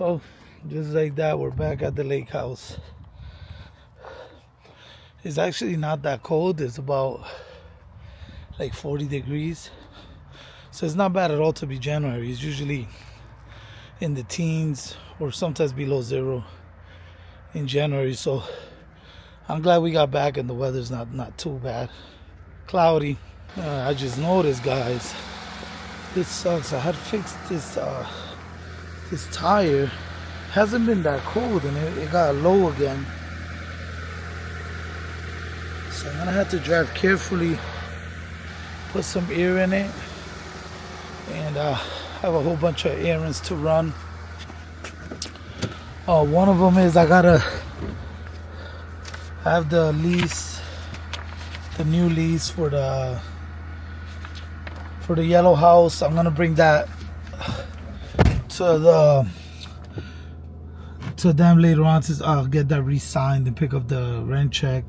Oh, just like that, we're back at the lake house. It's actually not that cold. It's about like 40 degrees. So it's not bad at all to be January. It's usually in the teens or sometimes below zero in January. So I'm glad we got back and the weather's not too bad. Cloudy. I just noticed, guys, this sucks. I had fixed this tire. Hasn't been that cold and it got low again. So I'm gonna have to drive carefully, put some air in it, and have a whole bunch of errands to run. One of them is I gotta have the lease, the new lease for the yellow house. I'm gonna bring that to them later on to get that re-signed and pick up the rent check.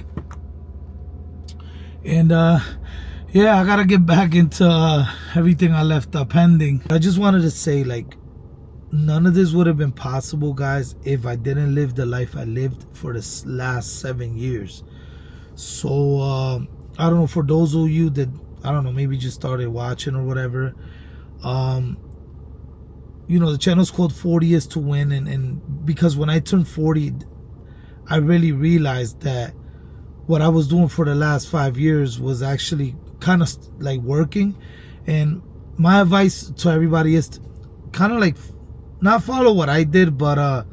And yeah, I gotta get back into everything I left pending. I just wanted to say, like, none of this would have been possible, guys, if I didn't live the life I lived for the last 7 years. So I don't know, for those of you that, I don't know, maybe just started watching or whatever, you know, the channel's called 40 is to win, and because when I turned 40, I really realized that what I was doing for the last 5 years was actually kind of like working. And my advice to everybody is to kind of like not follow what I did, but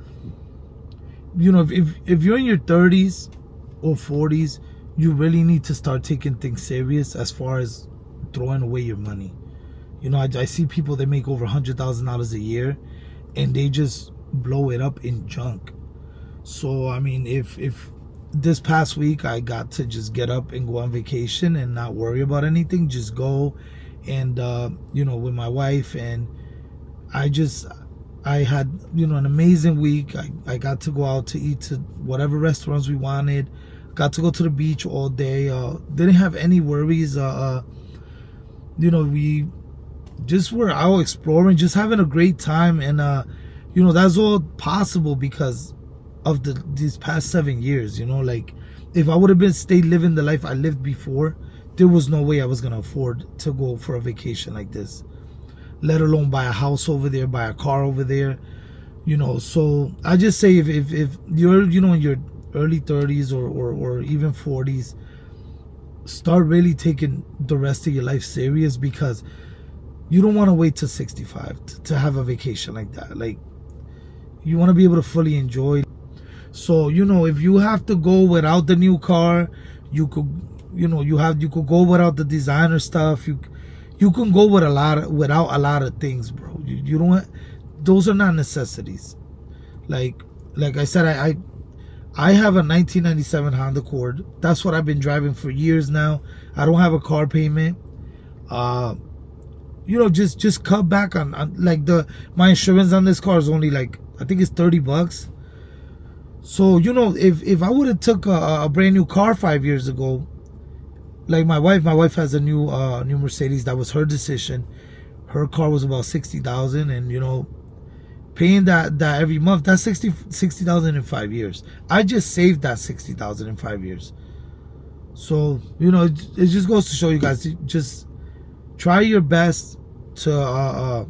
you know, if you're in your 30s or 40s, you really need to start taking things serious as far as throwing away your money. You know, I see people that make over $100,000 a year and they just blow it up in junk. So I mean, if this past week I got to just get up and go on vacation and not worry about anything, just go and you know, with my wife, and I had, you know, an amazing week. I got to go out to eat to whatever restaurants we wanted, got to go to the beach all day, didn't have any worries. You know, we just were out exploring, just having a great time. And you know, that's all possible because of these past 7 years. You know, like, if I would have stayed living the life I lived before, there was no way I was gonna afford to go for a vacation like this, let alone buy a house over there, buy a car over there, you know. So I just say, if you're, you know, in your early 30s or even 40s, start really taking the rest of your life serious, because you don't want to wait till 65 to have a vacation like that. Like, you want to be able to fully enjoy. So, you know, if you have to go without the new car, you could, you know, you could go without the designer stuff. You can go with without a lot of things, bro. You don't, those are not necessities. Like I said, I have a 1997 Honda Accord. That's what I've been driving for years now. I don't have a car payment. You know, just cut back on like my insurance on this car is only like, I think it's $30. So, you know, if I would have took a brand new car 5 years ago, like my wife has a new Mercedes. That was her decision. Her car was about $60,000, and you know, paying that every month, that's $60,000 in 5 years. I just saved that $60,000 in 5 years. So, you know, it just goes to show you guys, just try your best to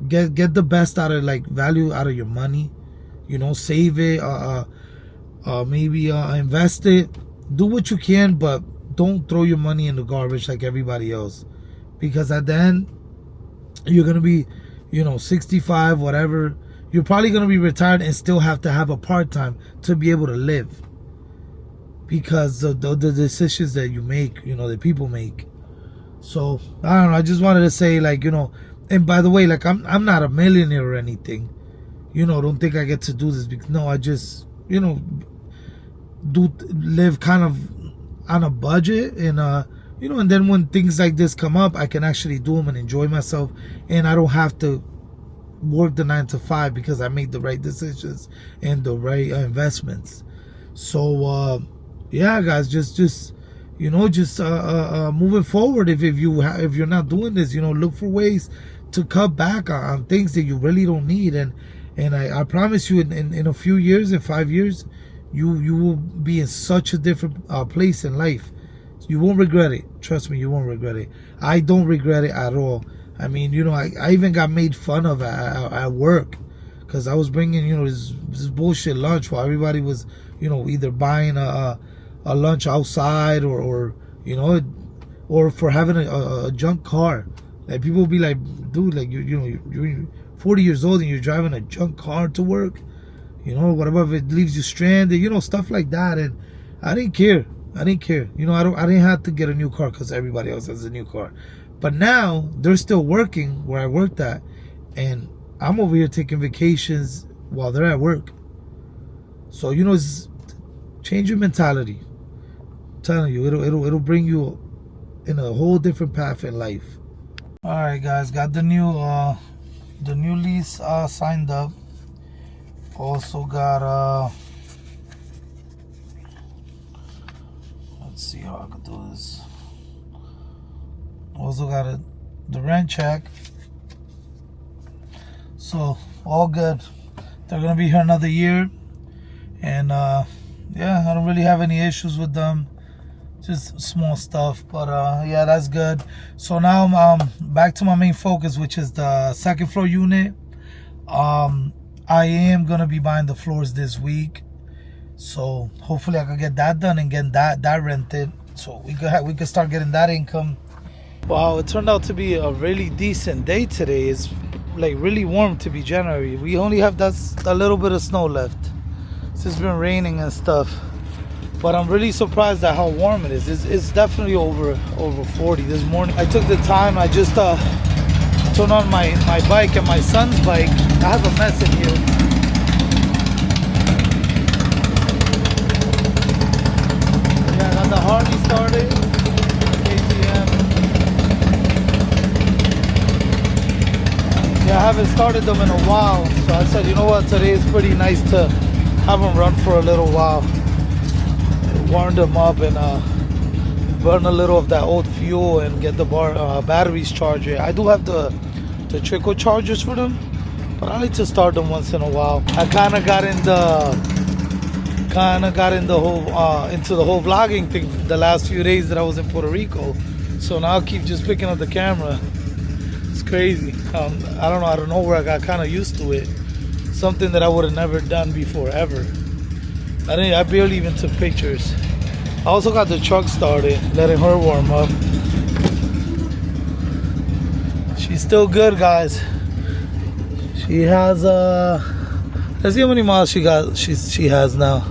get the best out of, like, value out of your money. You know, save it, maybe invest it, do what you can, but don't throw your money in the garbage like everybody else, because at the end you're gonna be, you know, 65, whatever. You're probably gonna be retired and still have to have a part-time to be able to live, because of the decisions that you make, you know, that people make. So I don't know, I just wanted to say, like, you know, and by the way, like, I'm not a millionaire or anything, you know. Don't think I get to do this because, no, I just, you know, live kind of on a budget, and you know, and then when things like this come up, I can actually do them and enjoy myself, and I don't have to work the 9 to 5 because I made the right decisions and the right investments. So yeah, guys, just you know, just moving forward, if you're not doing this, you know, look for ways to cut back on things that you really don't need, and And I promise you, in a few years, in 5 years, you will be in such a different place in life. You won't regret it. Trust me, you won't regret it. I don't regret it at all. I mean, I even got made fun of at work because I was bringing, this bullshit lunch while everybody was, either buying a lunch outside or or for having a junk car. Like people will be like, dude, like you're 40 years old and you're driving a junk car to work. What about if it leaves you stranded? Stuff like that. And I didn't care. I didn't care. I didn't have to get a new car because everybody else has a new car. But now they're still working where I worked at, and I'm over here taking vacations while they're at work. So change your mentality. I'm telling you, it'll bring you in a whole different path in life. All right, guys, got the new lease signed up. Also got let's see how I can do this. Also got the rent check. So all good. They're gonna be here another year, and yeah, I don't really have any issues with them. Just small stuff, but yeah, that's good. So now I'm back to my main focus, which is the second floor unit. I am gonna be buying the floors this week, so hopefully I can get that done and get that rented, so we could start getting that income. Wow, it turned out to be a really decent day today. It's like really warm to be January. We only have a little bit of snow left. It's been raining and stuff, but I'm really surprised at how warm it is. It's definitely over 40 this morning. I took the time. I just turned on my bike and my son's bike. I have a mess in here. Yeah, I got the Harley started. KTM. Yeah, I haven't started them in a while, so I said, you know what, today is pretty nice to have them run for a little while. Warm them up and burn a little of that old fuel and get the batteries charged. I do have the trickle chargers for them, but I like to start them once in a while. I kind of got in the whole into the whole vlogging thing the last few days that I was in Puerto Rico. So now I keep just picking up the camera. It's crazy. I don't know. I don't know where I got kind of used to it. Something that I would have never done before ever. I barely even took pictures. I also got the truck started, letting her warm up. She's still good, guys. She has let's see how many miles she has now.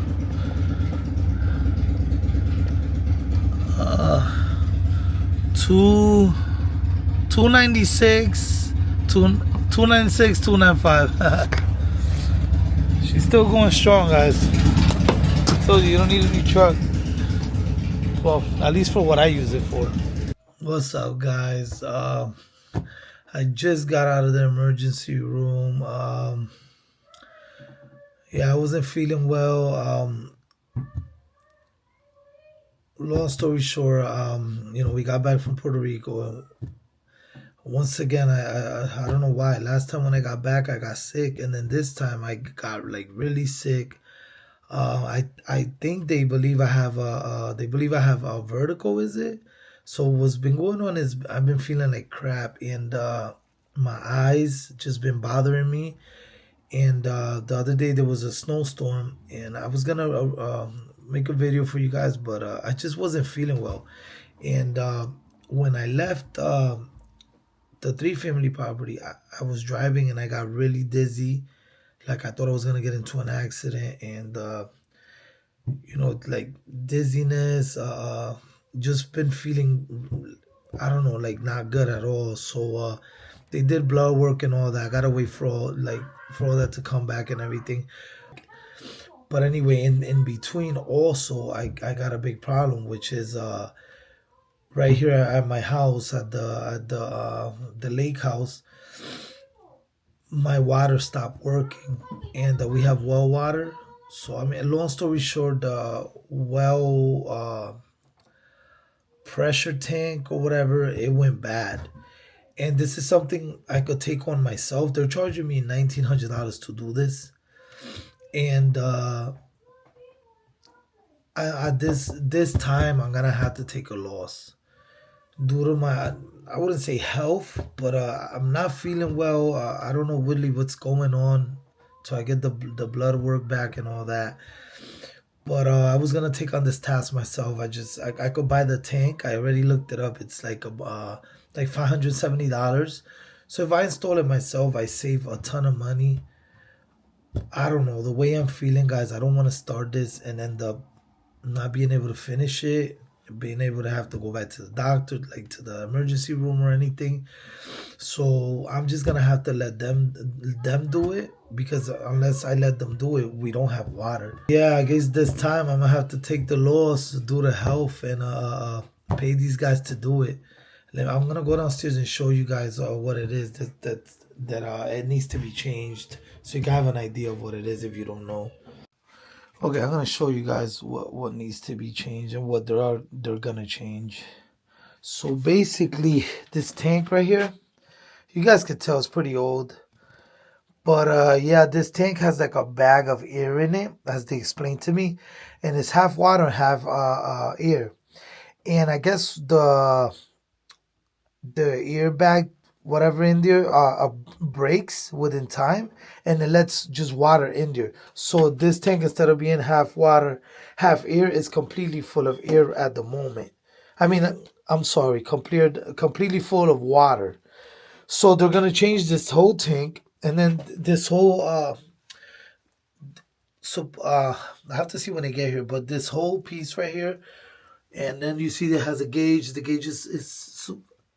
296, 296, 295. She's still going strong, guys. Told you don't need a new truck. Well, at least for what I use it for. What's up, guys? I just got out of the emergency room. Yeah, I wasn't feeling well. Long story short, we got back from Puerto Rico. Once again, I don't know why. Last time when I got back, I got sick, and then this time I got like really sick. I think they believe I have a vertigo. Is it? So what's been going on is I've been feeling like crap, and my eyes just been bothering me. And the other day there was a snowstorm, and I was gonna make a video for you guys, but I just wasn't feeling well. And when I left the 3-family property, I was driving and I got really dizzy. Like I thought I was gonna get into an accident, and like dizziness. Just been feeling, I don't know, like not good at all. So they did blood work and all that. I gotta wait for all that to come back and everything. But anyway, in between, also I got a big problem, which is right here at my house at the lake house. My water stopped working, and we have well water. So I mean, long story short, the well pressure tank or whatever, it went bad, And this is something I could take on myself. They're charging me $1,900 to do this, and at this time I'm gonna have to take a loss due to my, I wouldn't say health, but I'm not feeling well. I don't know really what's going on, so I get the blood work back and all that. But I was gonna take on this task myself. I could buy the tank. I already looked it up. It's like $570. So if I install it myself, I save a ton of money. I don't know, the way I'm feeling, guys. I don't want to start this and end up not being able to finish it, being able to have to go back to the doctor, like to the emergency room or anything. So I'm just gonna have to let them do it, because unless I let them do it, we don't have water. Yeah, I guess this time I'm gonna have to take the loss due to health and pay these guys to do it. I'm gonna go downstairs and show you guys what it is that it needs to be changed, so you can have an idea of what it is if you don't know. Okay, I'm gonna show you guys what needs to be changed and what they're gonna change. So basically, this tank right here, you guys can tell it's pretty old. But yeah, this tank has like a bag of air in it, as they explained to me, and it's half water, half air. And I guess the airbag, whatever in there, breaks within time, and it lets just water in there. So this tank, instead of being half water, half air, is completely full of air at the moment. I mean, I'm sorry, completely full of water. So they're gonna change this whole tank, and then this whole I have to see when they get here, but this whole piece right here, and then you see that has a gauge. The gauge is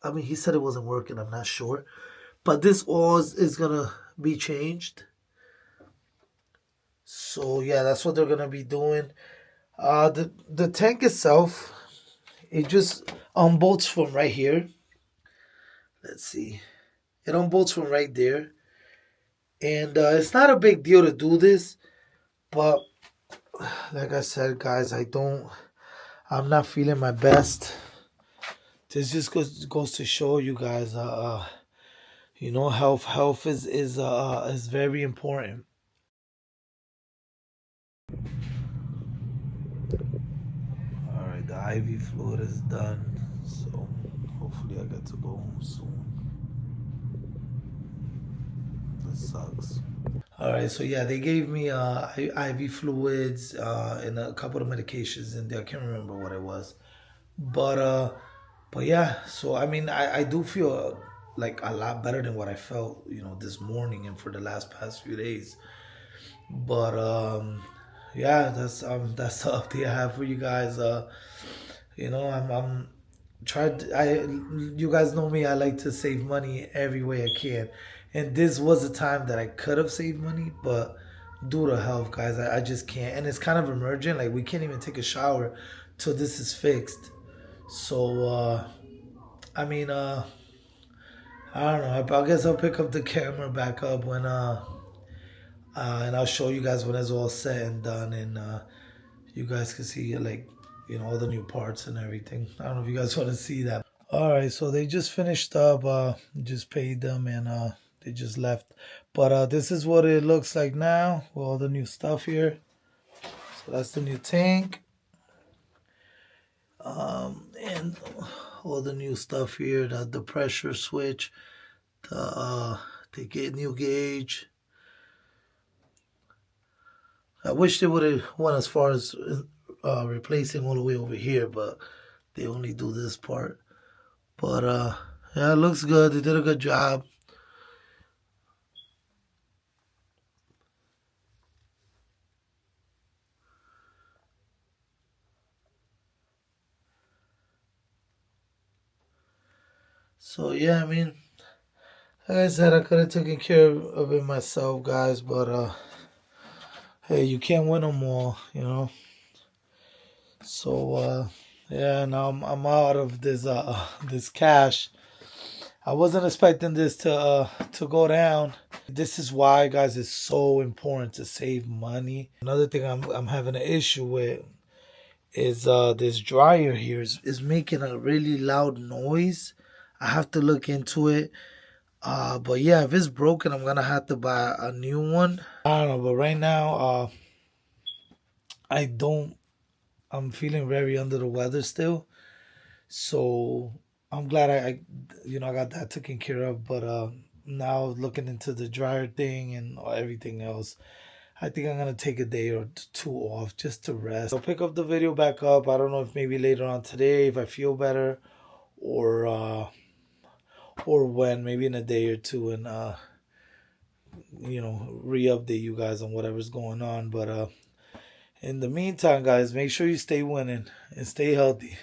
I mean, he said it wasn't working. I'm not sure, but this all is gonna be changed. So yeah, that's what they're gonna be doing. The tank itself, it just unbolts from right here. Let's see, it unbolts from right there, and it's not a big deal to do this, but like I said, guys, I'm not feeling my best. This just goes to show you guys, health is very important. All right, the IV fluid is done, so hopefully I get to go home soon. This sucks. All right, so yeah, they gave me IV fluids and a couple of medications in there. I can't remember what it was, but yeah. So I mean, I do feel like a lot better than what I felt, this morning and for the past few days. But yeah, that's the update I have for you guys. I'm tried. You guys know me. I like to save money every way I can, and this was a time that I could have saved money, but due to health, guys, I just can't. And it's kind of emergent. Like, we can't even take a shower till this is fixed. So I mean, I don't know. I guess I'll pick up the camera back up when and I'll show you guys when it's all said and done, and you guys can see, like, all the new parts and everything. I don't know if you guys want to see that. All right, so they just finished up. Just paid them, and they just left. But this is what it looks like now with all the new stuff here. So that's the new tank, and all the new stuff here. The pressure switch, the new gauge. I wish they would have went as far as replacing all the way over here, but they only do this part. But yeah, it looks good. They did a good job. So yeah, I mean, like I said, I could have taken care of it myself, guys, but hey, you can't win them all. So yeah, now I'm out of this cash. I wasn't expecting this to go down. This is why, guys, it's so important to save money. Another thing I'm having an issue with is this dryer here is making a really loud noise. I have to look into it. But yeah, if it's broken, I'm gonna have to buy a new one. I don't know, but right now, I don't. I'm feeling very under the weather still, so I'm glad I got that taken care of. But now looking into the dryer thing and everything else, I think I'm gonna take a day or two off just to rest. I'll pick up the video back up. I don't know if maybe later on today if I feel better, or when maybe in a day or two, and re-update you guys on whatever's going on. But in the meantime, guys, make sure you stay winning and stay healthy.